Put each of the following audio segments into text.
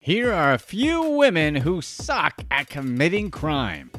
Here are a few women who suck at committing crime.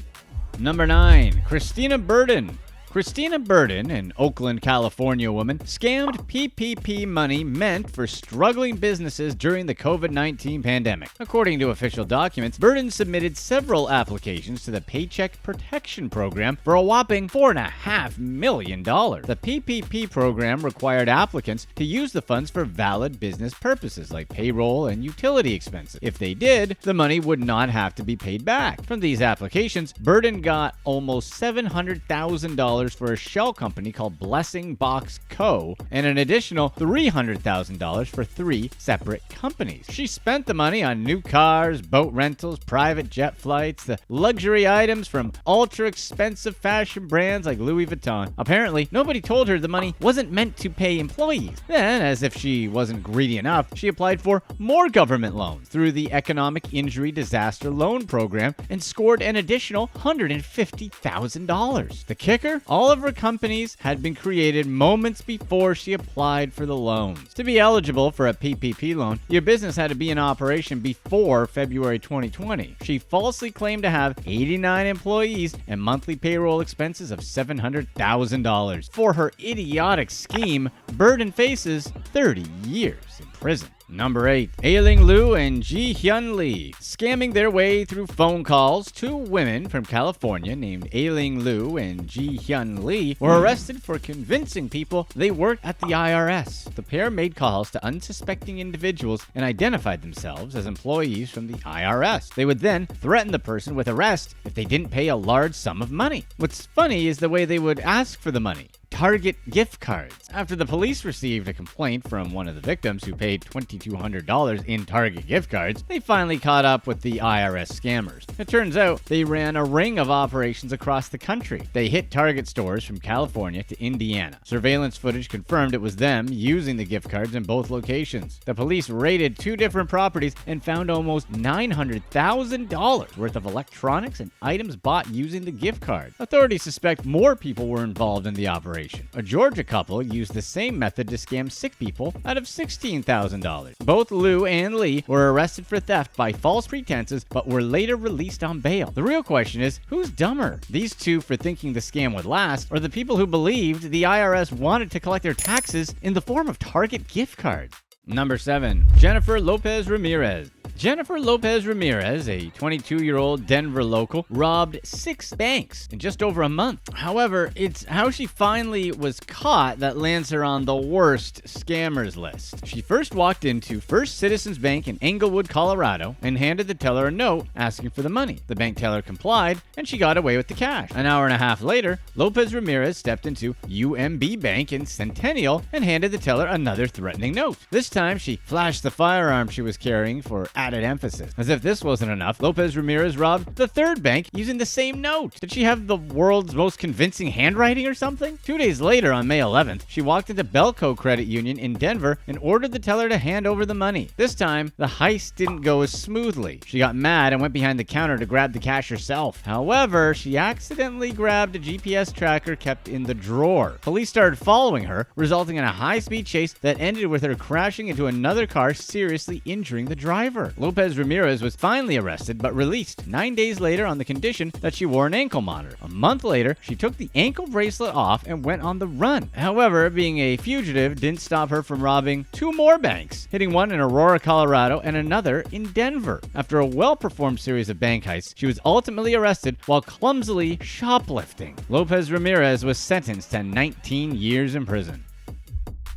Number 9. Christina Burden. Christina Burden, an Oakland, California woman, scammed PPP money meant for struggling businesses during the COVID-19 pandemic. According to official documents, Burden submitted several applications to the Paycheck Protection Program for a whopping $4.5 million. The PPP program required applicants to use the funds for valid business purposes like payroll and utility expenses. If they did, the money would not have to be paid back. From these applications, Burden got almost $700,000 for a shell company called Blessing Box Co. and an additional $300,000 for 3 separate companies. She spent the money on new cars, boat rentals, private jet flights, the luxury items from ultra-expensive fashion brands like Louis Vuitton. Apparently, nobody told her the money wasn't meant to pay employees. Then, as if she wasn't greedy enough, she applied for more government loans through the Economic Injury Disaster Loan Program and scored an additional $150,000. The kicker? All of her companies had been created moments before she applied for the loans. To be eligible for a PPP loan, your business had to be in operation before February 2020. She falsely claimed to have 89 employees and monthly payroll expenses of $700,000. For her idiotic scheme, Burden faces 30 years in prison. Number 8. Ailing Lu and Hyun Lee. Scamming their way through phone calls, 2 women from California named Ailing Lu and Hyun Lee were arrested for convincing people they worked at the IRS. The pair made calls to unsuspecting individuals and identified themselves as employees from the IRS. They would then threaten the person with arrest if they didn't pay a large sum of money. What's funny is the way they would ask for the money. Target gift cards. After the police received a complaint from one of the victims who paid $2,200 in Target gift cards, they finally caught up with the IRS scammers. It turns out they ran a ring of operations across the country. They hit Target stores from California to Indiana. Surveillance footage confirmed it was them using the gift cards in both locations. The police raided 2 different properties and found almost $900,000 worth of electronics and items bought using the gift card. Authorities suspect more people were involved in the operation. A Georgia couple used the same method to scam 6 people out of $16,000. Both Liu and Lee were arrested for theft by false pretenses but were later released on bail. The real question is, who's dumber? These 2 for thinking the scam would last, or the people who believed the IRS wanted to collect their taxes in the form of Target gift cards? Number 7. Jennifer Lopez-Ramirez. Jennifer Lopez-Ramirez, a 22-year-old Denver local, robbed 6 banks in just over a month. However, it's how she finally was caught that lands her on the worst scammers list. She first walked into First Citizens Bank in Englewood, Colorado, and handed the teller a note asking for the money. The bank teller complied, and she got away with the cash. An hour and a half later, Lopez-Ramirez stepped into UMB Bank in Centennial and handed the teller another threatening note. This time, she flashed the firearm she was carrying for added emphasis. As if this wasn't enough, Lopez-Ramirez robbed the 3rd bank using the same note. Did she have the world's most convincing handwriting or something? 2 days later, on May 11th, she walked into Belco Credit Union in Denver and ordered the teller to hand over the money. This time, the heist didn't go as smoothly. She got mad and went behind the counter to grab the cash herself. However, she accidentally grabbed a GPS tracker kept in the drawer. Police started following her, resulting in a high-speed chase that ended with her crashing into another car, seriously injuring the driver. Lopez-Ramirez was finally arrested but released 9 days later on the condition that she wore an ankle monitor. A month later, she took the ankle bracelet off and went on the run. However, being a fugitive didn't stop her from robbing 2 more banks, hitting one in Aurora, Colorado and another in Denver. After a well-performed series of bank heists, she was ultimately arrested while clumsily shoplifting. Lopez-Ramirez was sentenced to 19 years in prison.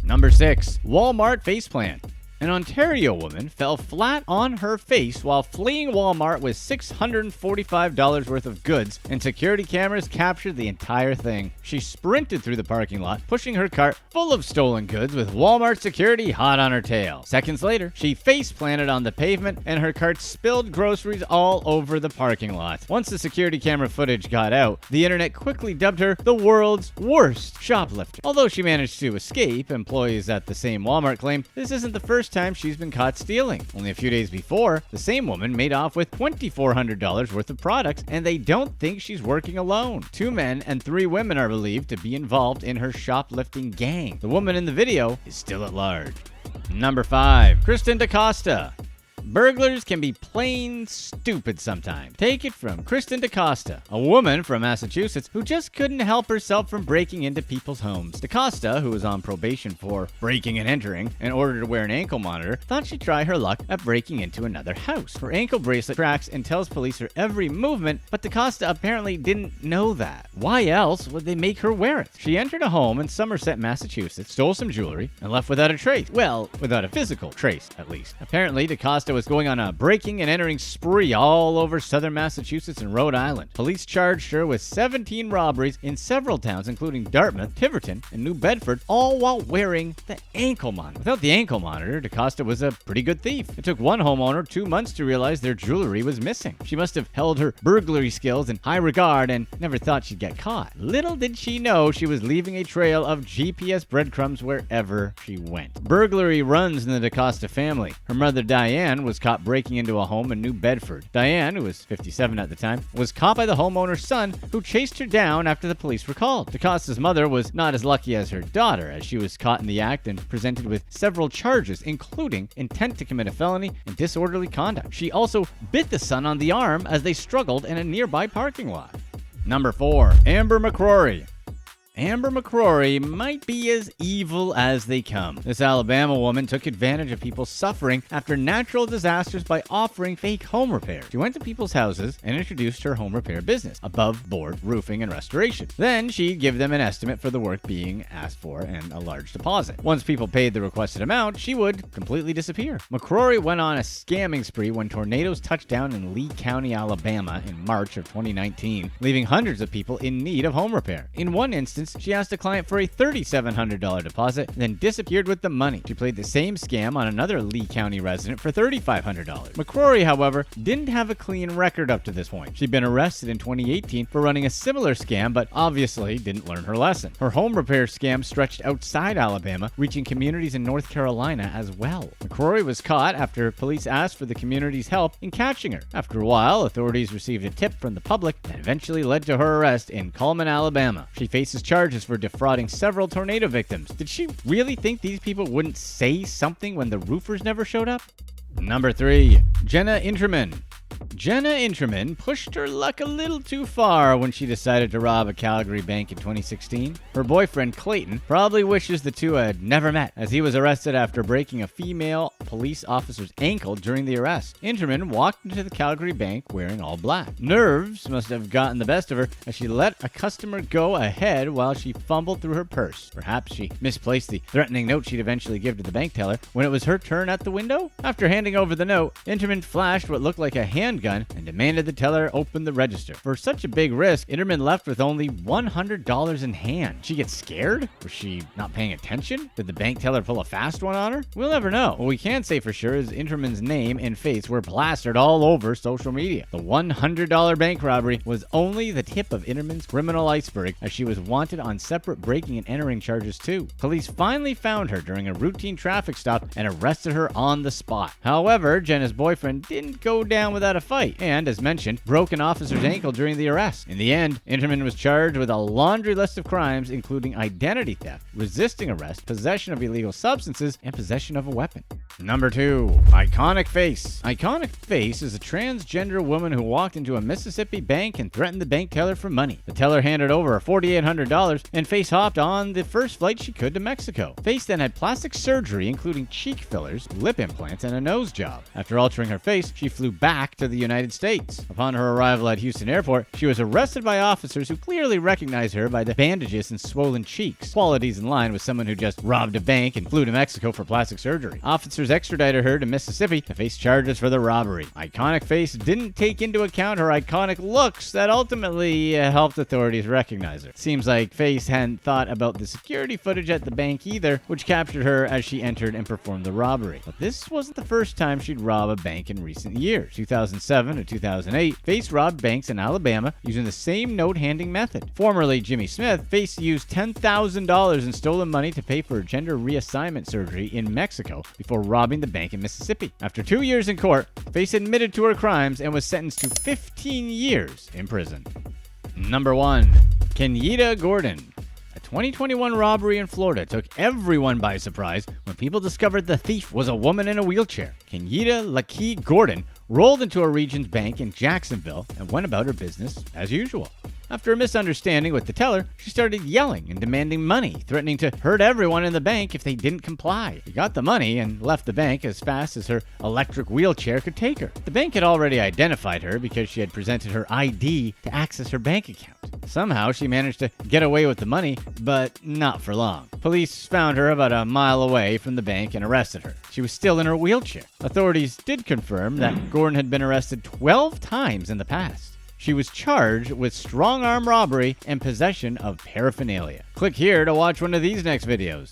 Number 6. Walmart faceplant. An Ontario woman fell flat on her face while fleeing Walmart with $645 worth of goods, and security cameras captured the entire thing. She sprinted through the parking lot, pushing her cart full of stolen goods with Walmart security hot on her tail. Seconds later, she face planted on the pavement and her cart spilled groceries all over the parking lot. Once the security camera footage got out, the internet quickly dubbed her the world's worst shoplifter. Although she managed to escape, employees at the same Walmart claimed this isn't the first time she's been caught stealing. Only a few days before, the same woman made off with $2,400 worth of products, and they don't think she's working alone. 2 men and 3 women are believed to be involved in her shoplifting gang. The woman in the video is still at large. Number 5. Kristen DaCosta. Burglars can be plain stupid sometimes. Take it from Kristen DaCosta, a woman from Massachusetts who just couldn't help herself from breaking into people's homes. DaCosta, who was on probation for breaking and entering in order to wear an ankle monitor, thought she'd try her luck at breaking into another house. Her ankle bracelet tracks and tells police her every movement, but DaCosta apparently didn't know that. Why else would they make her wear it? She entered a home in Somerset, Massachusetts, stole some jewelry, and left without a trace. Well, without a physical trace, at least. Apparently, DaCosta was going on a breaking and entering spree all over southern Massachusetts and Rhode Island. Police charged her with 17 robberies in several towns, including Dartmouth, Tiverton, and New Bedford, all while wearing the ankle monitor. Without the ankle monitor, DaCosta was a pretty good thief. It took one homeowner 2 months to realize their jewelry was missing. She must have held her burglary skills in high regard and never thought she'd get caught. Little did she know she was leaving a trail of GPS breadcrumbs wherever she went. Burglary runs in the DaCosta family. Her mother, Diane, was caught breaking into a home in New Bedford. Diane, who was 57 at the time, was caught by the homeowner's son, who chased her down after the police were called. DaCosta's mother was not as lucky as her daughter, as she was caught in the act and presented with several charges, including intent to commit a felony and disorderly conduct. She also bit the son on the arm as they struggled in a nearby parking lot. Number 4. Amber McCrory. Amber McCrory might be as evil as they come. This Alabama woman took advantage of people suffering after natural disasters by offering fake home repairs. She went to people's houses and introduced her home repair business, above board roofing and restoration. Then she'd give them an estimate for the work being asked for and a large deposit. Once people paid the requested amount, she would completely disappear. McCrory went on a scamming spree when tornadoes touched down in Lee County, Alabama in March of 2019, leaving hundreds of people in need of home repair. In one instance, she asked a client for a $3,700 deposit, then disappeared with the money. She played the same scam on another Lee County resident for $3,500. McCrory, however, didn't have a clean record up to this point. She'd been arrested in 2018 for running a similar scam, but obviously didn't learn her lesson. Her home repair scam stretched outside Alabama, reaching communities in North Carolina as well. McCrory was caught after police asked for the community's help in catching her. After a while, authorities received a tip from the public that eventually led to her arrest in Cullman, Alabama. She faces charges for defrauding several tornado victims. Did she really think these people wouldn't say something when the roofers never showed up? Number 3. Jenna Intraman. Jenna Intraman pushed her luck a little too far when she decided to rob a Calgary bank in 2016. Her boyfriend, Clayton, probably wishes the two had never met, as he was arrested after breaking a female police officer's ankle during the arrest. Intraman walked into the Calgary bank wearing all black. Nerves must have gotten the best of her as she let a customer go ahead while she fumbled through her purse. Perhaps she misplaced the threatening note she'd eventually give to the bank teller when it was her turn at the window. After handing over the note, Intraman flashed what looked like a handgun and demanded the teller open the register. For such a big risk, Intraman left with only $100 in hand. Did she get scared? Was she not paying attention? Did the bank teller pull a fast one on her? We'll never know. What we can say for sure is Intraman's name and face were plastered all over social media. The $100 bank robbery was only the tip of Intraman's criminal iceberg, as she was wanted on separate breaking and entering charges too. Police finally found her during a routine traffic stop and arrested her on the spot. However, Jenna's boyfriend didn't go down without a fight and, as mentioned, broke an officer's ankle during the arrest. In the end, Intraman was charged with a laundry list of crimes including identity theft, resisting arrest, possession of illegal substances, and possession of a weapon. Number 2. Iconic Face. Iconic Face is a transgender woman who walked into a Mississippi bank and threatened the bank teller for money. The teller handed over her $4,800 and Face hopped on the first flight she could to Mexico. Face then had plastic surgery including cheek fillers, lip implants, and a nose job. After altering her face, she flew back to the United States. Upon her arrival at Houston Airport, she was arrested by officers who clearly recognized her by the bandages and swollen cheeks, qualities in line with someone who just robbed a bank and flew to Mexico for plastic surgery. Officers extradited her to Mississippi to face charges for the robbery. Iconic Face didn't take into account her iconic looks that ultimately helped authorities recognize her. Seems like Face hadn't thought about the security footage at the bank either, which captured her as she entered and performed the robbery. But this wasn't the first time she'd robbed a bank in recent years. 2007 to 2008, Face robbed banks in Alabama using the same note-handing method. Formerly Jimmy Smith, Face used $10,000 in stolen money to pay for gender reassignment surgery in Mexico before robbing the bank in Mississippi. After 2 years in court, Face admitted to her crimes and was sentenced to 15 years in prison. Number 1. Kenyatta Gordon. A 2021 robbery in Florida took everyone by surprise when people discovered the thief was a woman in a wheelchair. Kenyatta Lakeith Gordon rolled into a Regions bank in Jacksonville and went about her business as usual. After a misunderstanding with the teller, she started yelling and demanding money, threatening to hurt everyone in the bank if they didn't comply. She got the money and left the bank as fast as her electric wheelchair could take her. The bank had already identified her because she had presented her ID to access her bank account. Somehow, she managed to get away with the money, but not for long. Police found her about a mile away from the bank and arrested her. She was still in her wheelchair. Authorities did confirm that Gordon had been arrested 12 times in the past. She was charged with strong arm robbery and possession of paraphernalia. Click here to watch one of these next videos.